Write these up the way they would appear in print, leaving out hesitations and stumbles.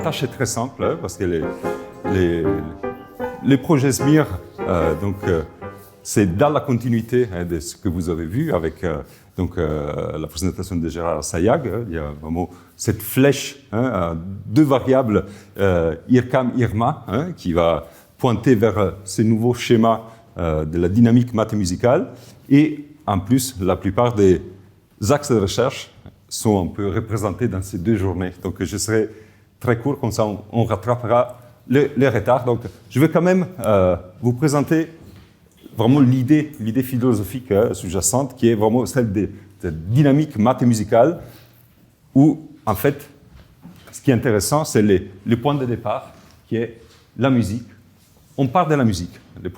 tâche est très simple, parce que les projets SMIR, c'est dans la continuité de ce que vous avez vu avec la présentation de Gérard Sayag. Il y a vraiment cette flèche, deux variables, IRCAM, IRMA, qui va pointer vers ce nouveau schéma de la dynamique mathémusicale. Et en plus, la plupart des axes de recherche sont un peu représentés dans ces deux journées. Donc je serai très court, comme ça on rattrapera les retards. Donc je vais quand même vous présenter vraiment l'idée philosophique sous-jacente, qui est vraiment celle de dynamique mathémusicale, où en fait, ce qui est intéressant, c'est le point de départ, qui est la musique. On part de la musique. Les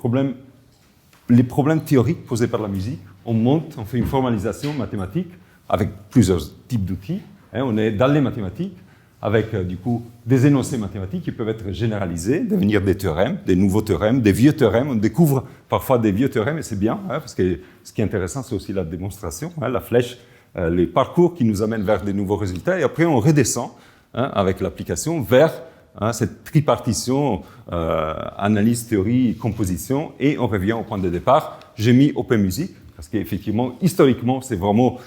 problèmes théoriques posés par la musique, on monte, on fait une formalisation mathématique avec plusieurs types d'outils. On est dans les mathématiques, avec du coup des énoncés mathématiques qui peuvent être généralisés, devenir des théorèmes, des nouveaux théorèmes, des vieux théorèmes. On découvre parfois des vieux théorèmes et c'est bien, parce que ce qui est intéressant, c'est aussi la démonstration, la flèche, les parcours qui nous amènent vers des nouveaux résultats. Et après, on redescend avec l'application vers cette tripartition, analyse, théorie, composition, et on revient au point de départ. J'ai mis Open Music, parce qu'effectivement, historiquement, c'est vraiment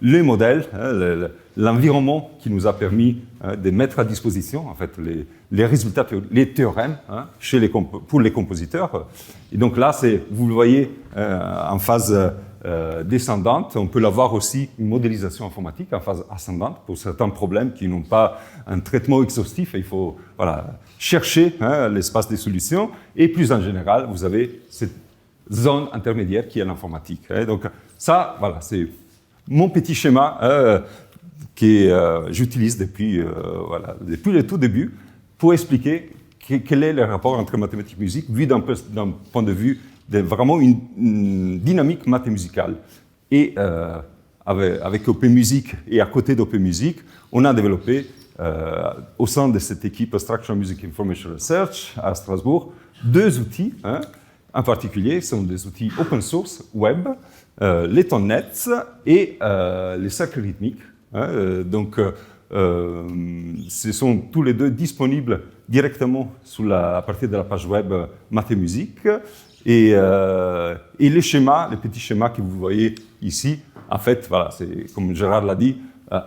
le modèle, l'environnement qui nous a permis de mettre à disposition en fait, les résultats, les théorèmes pour les compositeurs. Et donc là, vous le voyez en phase descendante. On peut l'avoir aussi une modélisation informatique en phase ascendante pour certains problèmes qui n'ont pas un traitement exhaustif. Il faut chercher l'espace des solutions. Et plus en général, vous avez cette zone intermédiaire qui est l'informatique. Donc ça, voilà, c'est mon petit schéma que j'utilise depuis le tout début pour expliquer quel est le rapport entre mathématiques et musique, vu d'un point de vue de vraiment une dynamique mathémusicale. Et avec Open Music et à côté d'Open Music, on a développé au sein de cette équipe Structural Music Information Research à Strasbourg deux outils. En particulier, ce sont des outils open source web, les tonnets et les cercles rythmiques. Donc, ce sont tous les deux disponibles directement à partir de la page web Mathémusique. Et les schémas, les petits schémas que vous voyez ici, en fait, voilà, comme Gérard l'a dit,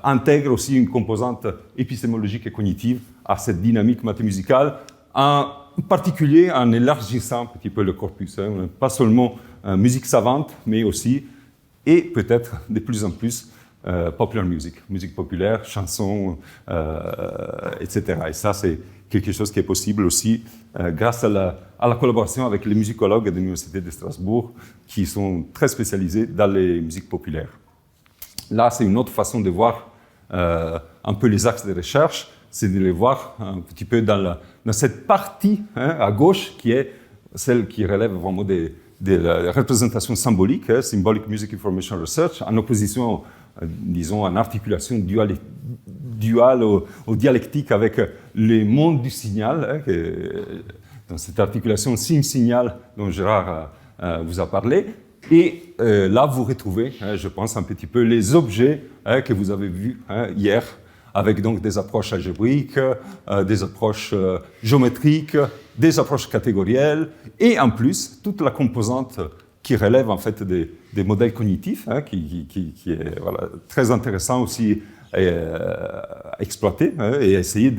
intègrent aussi une composante épistémologique et cognitive à cette dynamique mathémusicale, en particulier en élargissant un petit peu le corpus. Pas seulement musique savante, mais aussi, et peut-être de plus en plus, popular music, musique populaire, chansons, etc. Et ça, c'est quelque chose qui est possible aussi grâce à la collaboration avec les musicologues de l'Université de Strasbourg qui sont très spécialisés dans les musiques populaires. Là, c'est une autre façon de voir un peu les axes de recherche, c'est de les voir un petit peu dans cette partie à gauche qui est celle qui relève vraiment de la représentation symbolique, Symbolic Music Information Research, en opposition, disons, en articulation duale ou dialectique avec les mondes du signal, dans cette articulation signe-signal dont Gérard vous a parlé. Et là, vous retrouvez, je pense, un petit peu les objets que vous avez vus hier, avec donc des approches algébriques, des approches géométriques, des approches catégorielles, et en plus, toute la composante qui relève en fait des modèles cognitifs, qui est très intéressant aussi à exploiter et à essayer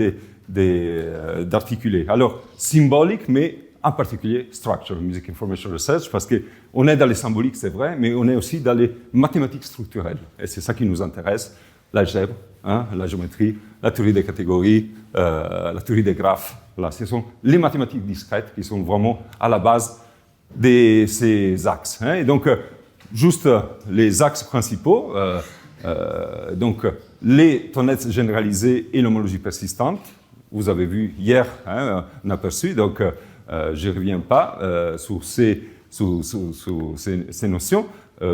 d'articuler. Alors, symbolique, mais en particulier Structural Music Information Research, parce qu'on est dans les symboliques, c'est vrai, mais on est aussi dans les mathématiques structurelles. Et c'est ça qui nous intéresse, l'algèbre, la géométrie, la théorie des catégories, la théorie des graphes. Là, ce sont les mathématiques discrètes qui sont vraiment à la base de ces axes. Et donc, juste les axes principaux, donc les tonnets généralisés et l'homologie persistante. Vous avez vu hier un aperçu, donc je ne reviens pas sur ces notions,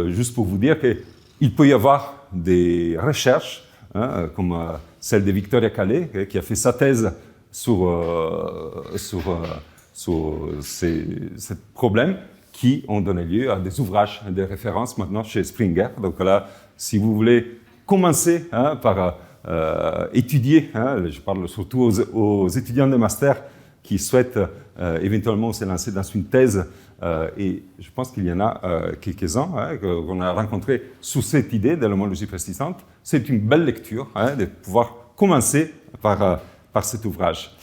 juste pour vous dire qu'il peut y avoir des recherches, comme celle de Victoria Calais, qui a fait sa thèse sur ces problèmes qui ont donné lieu à des ouvrages, des références maintenant chez Springer. Donc là, si vous voulez commencer par étudier, je parle surtout aux étudiants de master qui souhaitent éventuellement se lancer dans une thèse, et je pense qu'il y en a quelques-uns qu'on a rencontrés sous cette idée de l'homologie persistante. C'est une belle lecture de pouvoir commencer par cet ouvrage.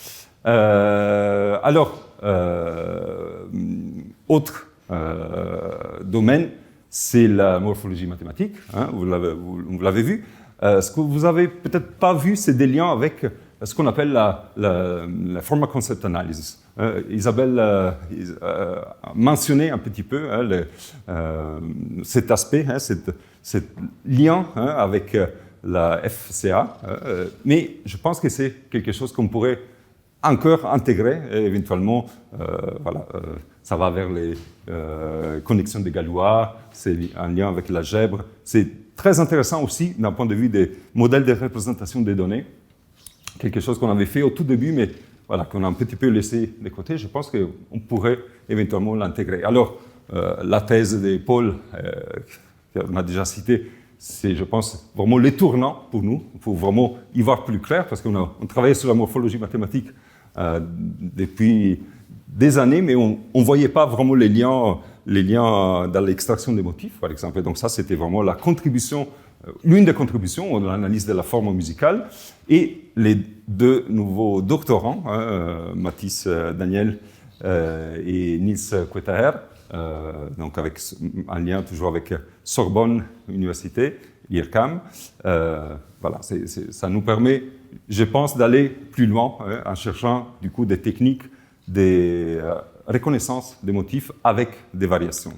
Autre domaine, c'est la morphologie mathématique, vous l'avez vu. Ce que vous n'avez peut-être pas vu, c'est des liens avec ce qu'on appelle la formal concept analysis. Isabelle a mentionné un petit peu cet aspect, cet lien avec la FCA, mais je pense que c'est quelque chose qu'on pourrait encore intégrer, et éventuellement, ça va vers les connexions de Galois, c'est un lien avec l'algèbre. C'est très intéressant aussi d'un point de vue des modèles de représentation des données, quelque chose qu'on avait fait au tout début, mais voilà, qu'on a un petit peu laissé de côté. Je pense qu'on pourrait éventuellement l'intégrer. Alors, la thèse de Paul, qu'on a déjà citée, c'est, je pense, vraiment les tournants pour nous. Il faut vraiment y voir plus clair, parce qu'on travaillait sur la morphologie mathématique depuis des années, mais on ne voyait pas vraiment les liens dans l'extraction des motifs, par exemple. Et donc ça, c'était vraiment la contribution, l'une des contributions dans l'analyse de la forme musicale. Et les deux nouveaux doctorants, Mathis Daniel et Nils Quetaher, donc avec un lien toujours avec Sorbonne Université, l'IRCAM, voilà, ça nous permet, je pense, d'aller plus loin en cherchant du coup des techniques de reconnaissance des motifs avec des variations.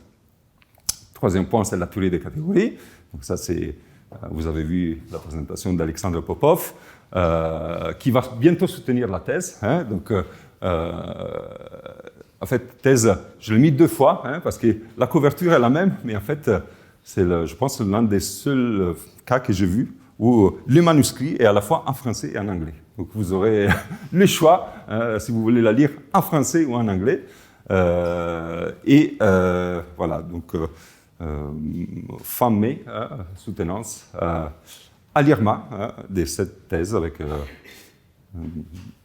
Troisième point, c'est la théorie des catégories. Donc ça, vous avez vu la présentation d'Alexandre Popov, qui va bientôt soutenir la thèse. Donc, en fait, thèse, je l'ai mis 2 fois, parce que la couverture est la même, mais en fait, c'est, je pense, l'un des seuls cas que j'ai vu où le manuscrit est à la fois en français et en anglais. Donc vous aurez le choix, si vous voulez la lire en français ou en anglais. Voilà, donc fin mai, soutenance à l'IRMA de cette thèse avec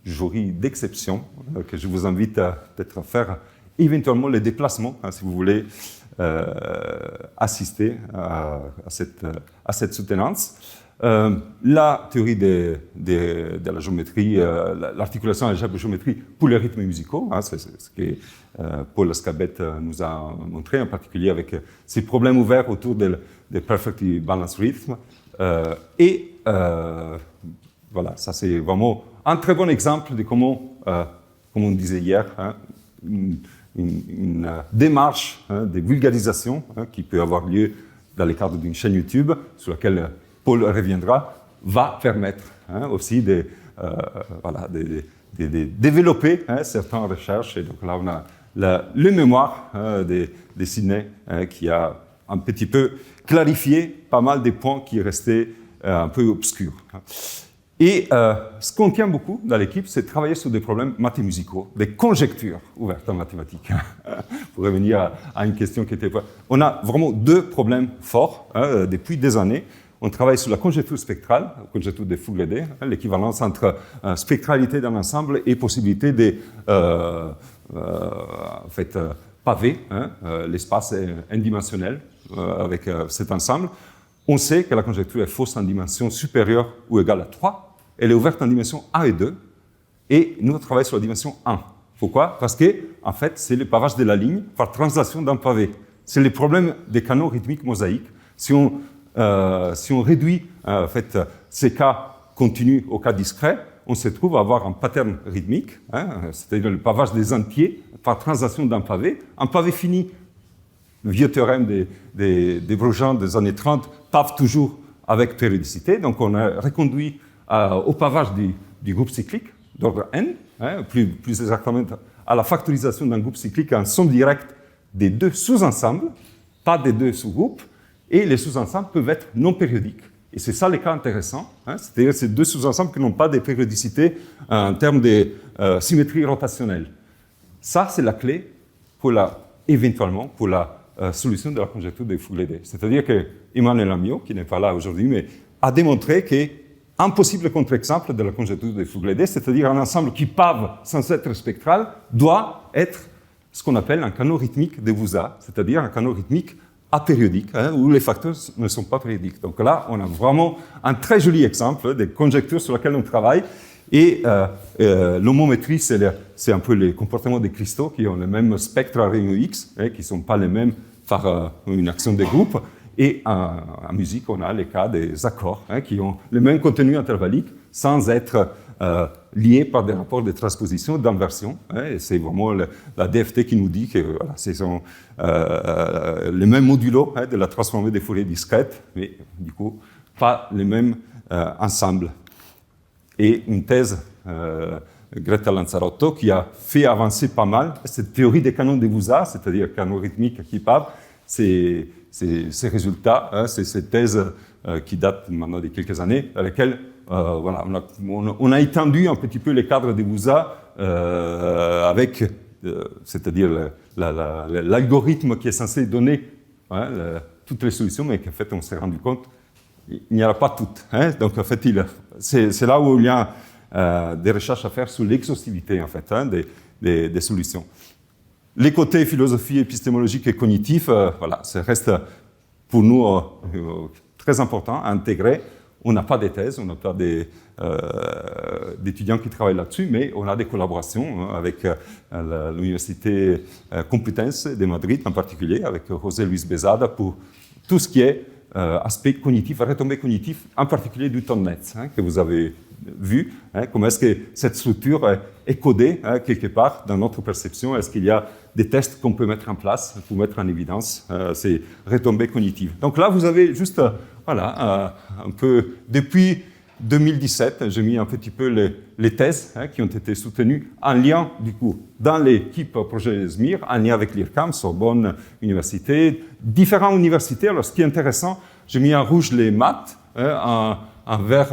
jury d'exception que je vous invite peut-être à faire éventuellement les déplacements, si vous voulez assister à cette soutenance. La théorie de la géométrie, l'articulation à l'algèbre de géométrie pour les rythmes musicaux, c'est ce que Paul Scabet nous a montré, en particulier avec ces problèmes ouverts autour des perfectly balanced rhythms. Voilà, ça c'est vraiment un très bon exemple de comment, comme on disait hier, une démarche de vulgarisation qui peut avoir lieu dans le cadre d'une chaîne YouTube sur laquelle Paul reviendra, va permettre aussi de développer certaines recherches. Et donc là, on a le mémoire de Sidney qui a un petit peu clarifié pas mal des points qui restaient un peu obscurs. Et ce qu'on tient beaucoup dans l'équipe, c'est de travailler sur des problèmes mathémusicaux, des conjectures ouvertes en mathématiques. Pour revenir à une question qui était... On a vraiment 2 problèmes forts depuis des années. On travaille sur la conjecture spectrale, la conjecture de Fugl-Aidé, l'équivalence entre spectralité d'un ensemble et possibilité de paver l'espace indimensionnel avec cet ensemble. On sait que la conjecture est fausse en dimension supérieure ou égale à 3. Elle est ouverte en dimension 1 et 2. Et nous, on travaille sur la dimension 1. Pourquoi? Parce que, en fait, c'est le pavage de la ligne par translation d'un pavé. C'est le problème des canaux rythmiques mosaïques. Si on réduit ces cas continus aux cas discrets, on se trouve à avoir un pattern rythmique, c'est-à-dire le pavage des entiers par translation d'un pavé. Un pavé fini, le vieux théorème des Grosjean des années 30, pave toujours avec périodicité. Donc on a reconduit au pavage du groupe cyclique d'ordre n, plus exactement à la factorisation d'un groupe cyclique en somme directe des 2 sous-ensembles, pas des 2 sous-groupes. Et les sous-ensembles peuvent être non périodiques. Et c'est ça le cas intéressant, c'est-à-dire ces 2 sous-ensembles qui n'ont pas de périodicité en termes de symétrie rotationnelle. Ça, c'est la clé éventuellement pour la solution de la conjecture de Fugl-Aidé. C'est-à-dire que Emmanuel Amiot, qui n'est pas là aujourd'hui, mais a démontré un possible contre-exemple de la conjecture de Fugledé, c'est-à-dire un ensemble qui pave sans être spectral, doit être ce qu'on appelle un canot rythmique de Vusa, c'est-à-dire un canot rythmique apériodique, où les facteurs ne sont pas périodiques. Donc là, on a vraiment un très joli exemple des conjectures sur lesquelles on travaille. Et l'homométrie, c'est un peu les comportements des cristaux qui ont le même spectre à rayon X, qui ne sont pas les mêmes par une action de groupe. Et en musique, on a les cas des accords qui ont le même contenu intervallique sans être liés par des rapports de transposition, d'inversion. Et c'est vraiment la DFT qui nous dit que voilà, ce sont les mêmes modulos de la transformée des Fourier discrètes, mais du coup, pas les mêmes ensembles. Et une thèse, Greta Lanzarotto, qui a fait avancer pas mal cette théorie des canons de Vusa, c'est-à-dire canons rythmiques qui pavent, ces résultats, c'est cette thèse qui date maintenant de quelques années, à laquelle voilà, on a étendu un petit peu les cadres de Vusa avec, c'est-à-dire l'algorithme qui est censé donner toutes les solutions, mais qu'en fait on s'est rendu compte il n'y en a pas toutes. Donc en fait, c'est là où il y a des recherches à faire sur l'exhaustivité en fait, des solutions. Les côtés philosophie, épistémologique et cognitif, voilà, ça reste pour nous très important à intégrer. On n'a pas des thèses, on n'a pas d'étudiants qui travaillent là-dessus, mais on a des collaborations avec l'Université Complutense de Madrid en particulier, avec José Luis Besada pour tout ce qui est aspect cognitif, retombées cognitives, en particulier du TONNET, que vous avez vu. Comment est-ce que cette structure est codée quelque part dans notre perception? Est-ce qu'il y a des tests qu'on peut mettre en place pour mettre en évidence ces retombées cognitives? Donc là, vous avez juste, voilà, un peu, depuis 2017, j'ai mis un petit peu les thèses qui ont été soutenues en lien, du coup, dans l'équipe projet SMIR, en lien avec l'IRCAM, Sorbonne, Université, différentes universités. Alors, ce qui est intéressant, j'ai mis en rouge les maths, en vert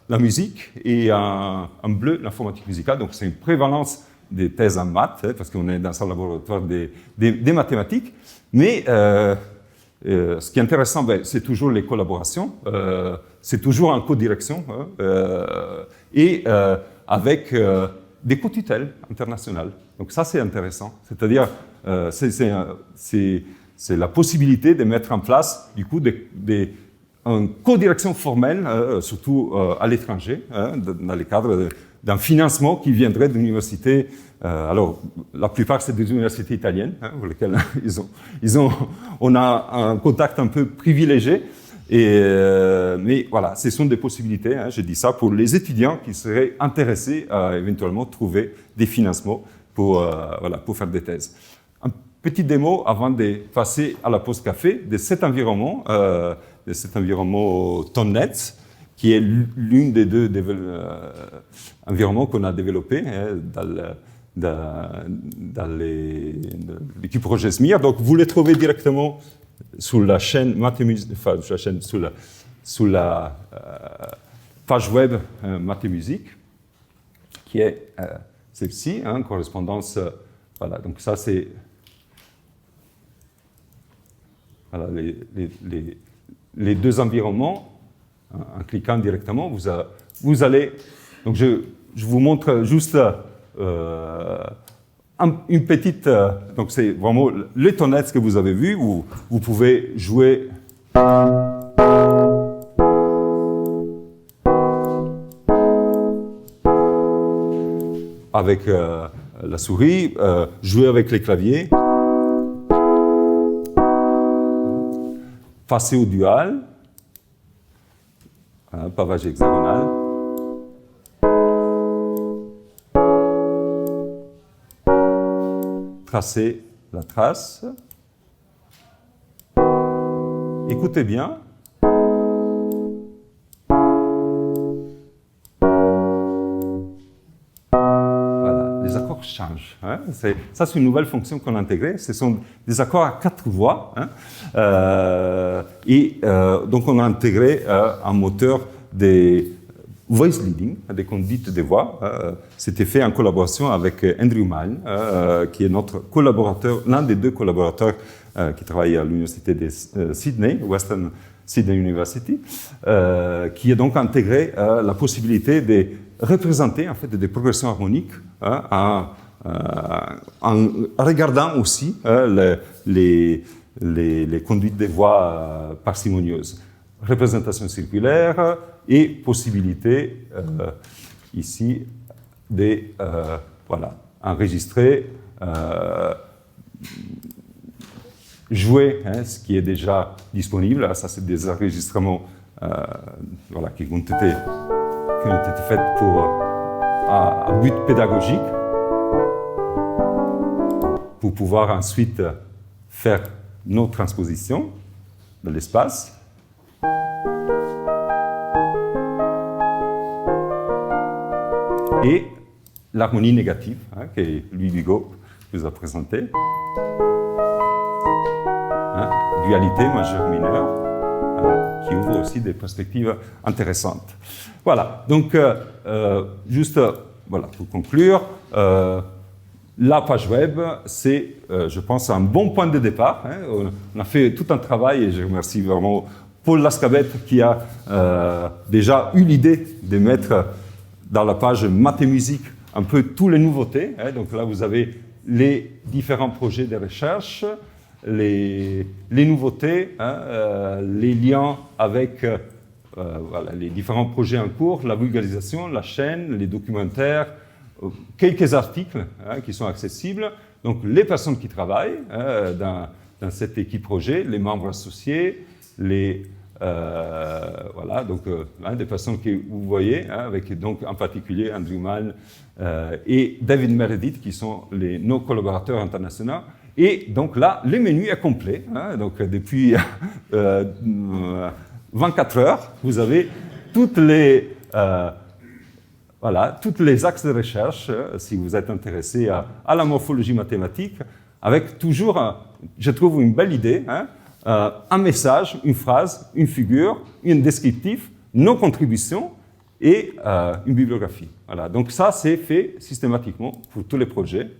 la musique et en bleu l'informatique musicale. Donc, c'est une prévalence des thèses en maths, parce qu'on est dans un laboratoire des mathématiques. Mais ce qui est intéressant, c'est toujours les collaborations, c'est toujours en codirection, et avec des co-tutelles internationales. Donc ça, c'est intéressant. C'est-à-dire, c'est la possibilité de mettre en place, du coup, une codirection formelle, surtout à l'étranger, dans le cadre d'un financement qui viendrait d'universités. Alors, la plupart, c'est des universités italiennes, pour lesquelles on a un contact un peu privilégié. Mais voilà, ce sont des possibilités. Je dis ça pour les étudiants qui seraient intéressés à éventuellement trouver des financements pour faire des thèses. Un petit démo avant de passer à la pause café de cet environnement TONNET, qui est l'une des deux environnements qu'on a développés dans l'équipe projet SMIR. Donc, vous les trouvez directement sur la chaîne sur la page web Mathémusique, qui est celle-ci, correspondance. Voilà, donc ça c'est voilà, les deux environnements. En cliquant directement, vous allez. Donc je vous montre juste une petite. Donc c'est vraiment les TONNET que vous avez vu, où vous pouvez jouer. Avec la souris, jouer avec les claviers, passer au dual. Un pavage hexagonal. Tracer la trace. Écoutez bien. Voilà, les accords changent. Ça, c'est une nouvelle fonction qu'on a intégrée. Ce sont des accords à 4 voix. Donc, on a intégré un moteur des voice leading, des conduites de voix. C'était fait en collaboration avec Andrew Mine, qui est notre collaborateur, l'un des deux collaborateurs qui travaille à l'université de Sydney, Western Sydney University, qui a donc intégré la possibilité de représenter en fait des progressions harmoniques en regardant aussi les conduites des voix parcimonieuses. Représentation circulaire et possibilité ici de enregistrer, jouer ce qui est déjà disponible. Ça, c'est des enregistrements qui ont été faits à but pédagogique pour pouvoir ensuite faire nos transpositions de l'espace. Et l'harmonie négative, que Louis Vigo nous a présentée. Dualité majeure-mineure, qui ouvre aussi des perspectives intéressantes. Voilà, donc juste pour conclure, la page web, c'est, je pense, un bon point de départ. On a fait tout un travail et je remercie vraiment Paul Lascabet qui a déjà eu l'idée de mettre dans la page Maths et musique un peu toutes les nouveautés. Donc là, vous avez les différents projets de recherche, les nouveautés, les liens avec les différents projets en cours, la vulgarisation, la chaîne, les documentaires, quelques articles qui sont accessibles. Donc les personnes qui travaillent dans cette équipe projet, les membres associés, des personnes que vous voyez, avec donc en particulier Andrew Mann et David Meredith, qui sont nos collaborateurs internationaux. Et donc là, le menu est complet. Donc depuis 24 heures, vous avez toutes les axes de recherche, si vous êtes intéressé à la morphologie mathématique, avec toujours, je trouve, une belle idée, un message, une phrase, une figure, un descriptif, nos contributions et une bibliographie. Voilà. Donc ça, c'est fait systématiquement pour tous les projets,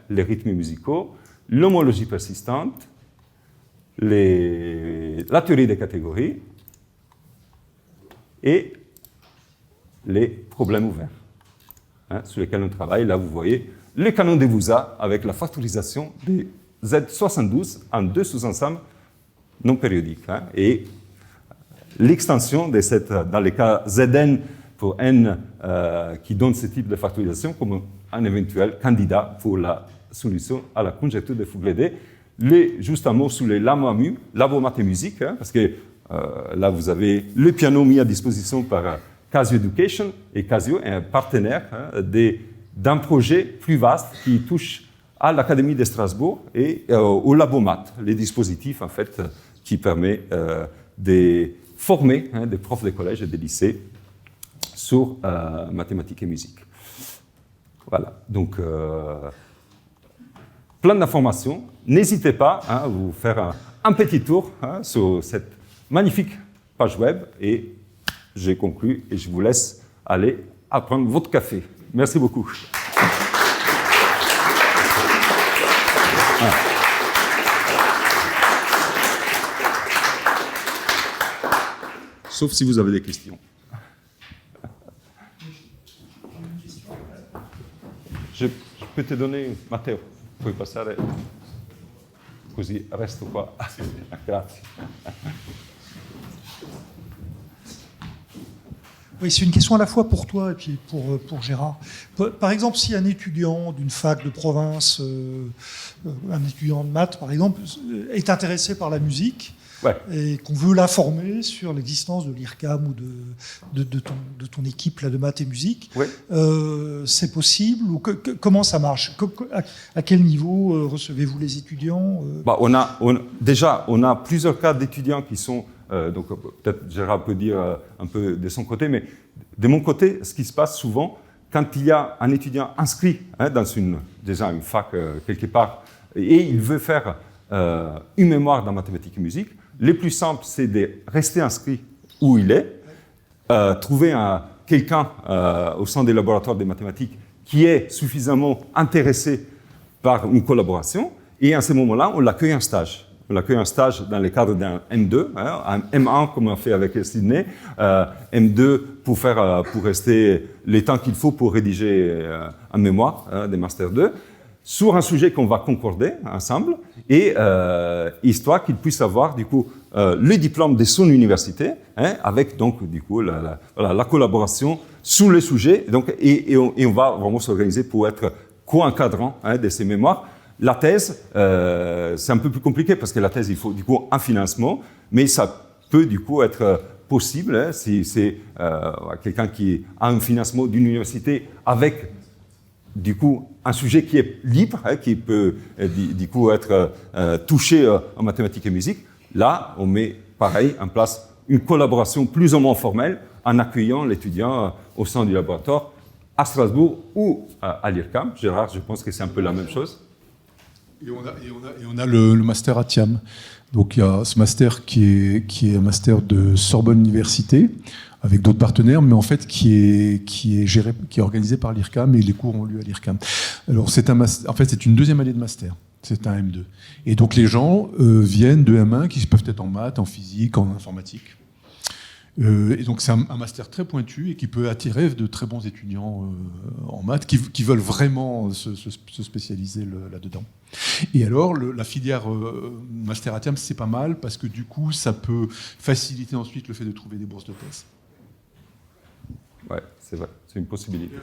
les rythmes musicaux, l'homologie persistante, la théorie des catégories et les problèmes ouverts sur lesquels on travaille. Là, vous voyez le canon de Vusa avec la factorisation des Z72 en deux sous-ensembles non périodiques. Et l'extension de dans le cas Zn pour n qui donne ce type de factorisation comme un éventuel candidat pour la solution à la conjecture de Fugledé. Juste un mot sur les labo maths et musique, parce que là, vous avez le piano mis à disposition par Casio Education, et Casio est un partenaire d'un projet plus vaste qui touche à l'Académie de Strasbourg et au labo maths, les dispositifs en fait qui permet de former des profs de collège et de lycée sur mathématiques et musique. Voilà, donc plein d'informations. N'hésitez pas à vous faire un petit tour sur cette magnifique page web et j'ai conclu et je vous laisse aller à prendre votre café. Merci beaucoup. Sauf si vous avez des questions. Je peux te donner, Matteo, puoi passare così resto qua. Grazie. Oui, c'est une question à la fois pour toi et puis pour Gérard. Par exemple, si un étudiant d'une fac de province, un étudiant de maths par exemple, est intéressé par la musique, ouais, et qu'on veut l'informer sur l'existence de l'IRCAM ou de ton équipe là, de maths et musique, ouais, c'est possible ou comment ça marche? À quel niveau recevez-vous les étudiants? On a plusieurs cas d'étudiants qui sont... donc peut-être Gérard peut dire un peu de son côté, mais de mon côté, ce qui se passe souvent, quand il y a un étudiant inscrit dans une fac quelque part, et il veut faire une mémoire dans mathématiques et musique, le plus simple, c'est de rester inscrit où il est, trouver quelqu'un au sein des laboratoires de mathématiques qui est suffisamment intéressé par une collaboration, et à ce moment-là, on l'accueille en stage. on accueille un stage dans le cadre d'un M2, un M1 comme on a fait avec Sydney, M2 pour rester les temps qu'il faut pour rédiger un mémoire des Master 2, sur un sujet qu'on va concorder ensemble, et histoire qu'il puisse avoir du coup le diplôme de son université, avec donc du coup la collaboration sur le sujet, donc, et on va vraiment s'organiser pour être co-encadrant de ces mémoires. La thèse, c'est un peu plus compliqué parce que la thèse, il faut du coup un financement, mais ça peut du coup être possible si c'est quelqu'un qui a un financement d'une université avec du coup un sujet qui est libre, qui peut du coup être touché en mathématiques et musique. Là, on met pareil en place une collaboration plus ou moins formelle en accueillant l'étudiant au sein du laboratoire à Strasbourg ou à l'IRCAM. Gérard, je pense que c'est un peu la même chose. Et on a le master à Thiam. Donc il y a ce master qui est un master de Sorbonne Université, avec d'autres partenaires, mais en fait qui est organisé par l'IRCAM, et les cours ont lieu à l'IRCAM. Alors c'est une deuxième année de master. C'est un M2. Et donc les gens viennent de M1 qui peuvent être en maths, en physique, en informatique. Et donc c'est un master très pointu et qui peut attirer de très bons étudiants en maths qui veulent vraiment se spécialiser là-dedans. Et alors la filière master à terme, c'est pas mal parce que du coup ça peut faciliter ensuite le fait de trouver des bourses de thèse. Ouais, c'est vrai, c'est une possibilité.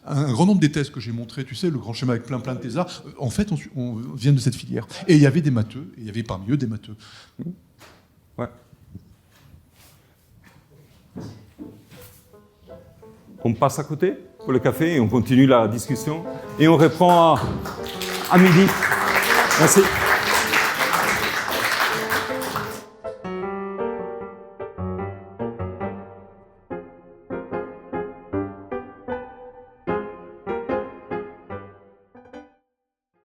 Un grand nombre des thèses que j'ai montrées, tu sais, le grand schéma avec plein de thésards, en fait on vient de cette filière. Et il y avait des matheux, et il y avait parmi eux des matheux. Ouais. On passe à côté pour le café et on continue la discussion. Et on reprend à midi. Merci.